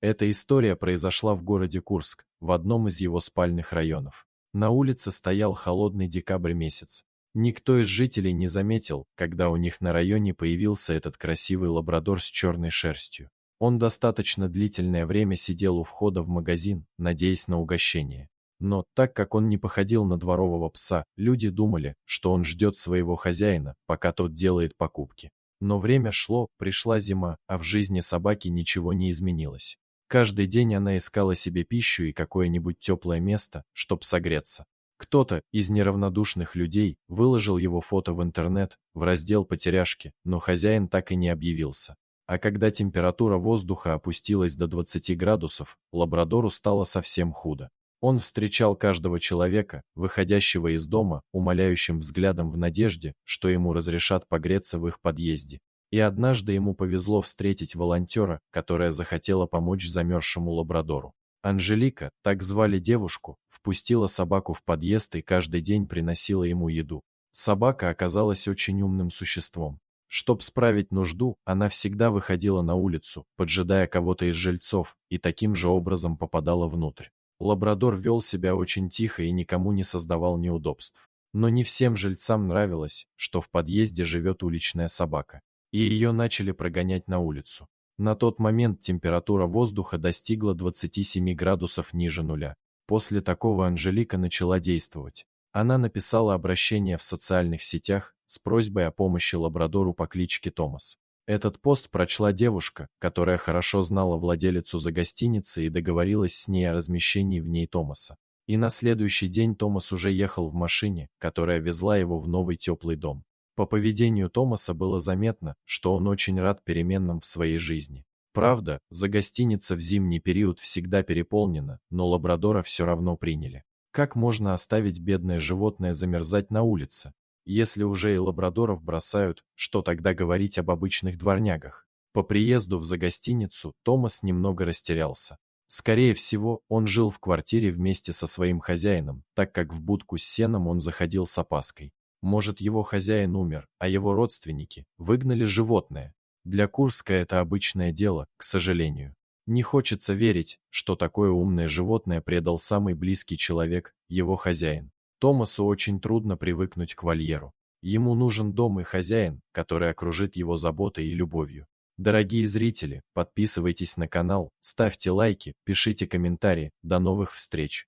Эта история произошла в городе Курск, в одном из его спальных районов. На улице стоял холодный декабрь месяц. Никто из жителей не заметил, когда у них на районе появился этот красивый лабрадор с черной шерстью. Он достаточно длительное время сидел у входа в магазин, надеясь на угощение. Но, так как он не походил на дворового пса, люди думали, что он ждет своего хозяина, пока тот делает покупки. Но время шло, пришла зима, а в жизни собаки ничего не изменилось. Каждый день она искала себе пищу и какое-нибудь теплое место, чтоб согреться. Кто-то из неравнодушных людей выложил его фото в интернет, в раздел «Потеряшки», но хозяин так и не объявился. А когда температура воздуха опустилась до 20 градусов, лабрадору стало совсем худо. Он встречал каждого человека, выходящего из дома, умоляющим взглядом в надежде, что ему разрешат погреться в их подъезде. И однажды ему повезло встретить волонтера, которая захотела помочь замерзшему лабрадору. Анжелика, так звали девушку, впустила собаку в подъезд и каждый день приносила ему еду. Собака оказалась очень умным существом. Чтоб справить нужду, она всегда выходила на улицу, поджидая кого-то из жильцов, и таким же образом попадала внутрь. Лабрадор вел себя очень тихо и никому не создавал неудобств. Но не всем жильцам нравилось, что в подъезде живет уличная собака, и ее начали прогонять на улицу. На тот момент температура воздуха достигла 27 градусов ниже нуля. После такого Анжелика начала действовать. Она написала обращение в социальных сетях с просьбой о помощи лабрадору по кличке Томас. Этот пост прочла девушка, которая хорошо знала владелицу гостиницы и договорилась с ней о размещении в ней Томаса. И на следующий день Томас уже ехал в машине, которая везла его в новый теплый дом. По поведению Томаса было заметно, что он очень рад переменам в своей жизни. Правда, гостиница в зимний период всегда переполнена, но лабрадора все равно приняли. Как можно оставить бедное животное замерзать на улице? Если уже и лабрадоров бросают, что тогда говорить об обычных дворнягах? По приезду в гостиницу Томас немного растерялся. Скорее всего, он жил в квартире вместе со своим хозяином, так как в будку с сеном он заходил с опаской. Может, его хозяин умер, а его родственники выгнали животное. Для Курска это обычное дело, к сожалению. Не хочется верить, что такое умное животное предал самый близкий человек, его хозяин. Томасу очень трудно привыкнуть к вольеру. Ему нужен дом и хозяин, который окружит его заботой и любовью. Дорогие зрители, подписывайтесь на канал, ставьте лайки, пишите комментарии. До новых встреч!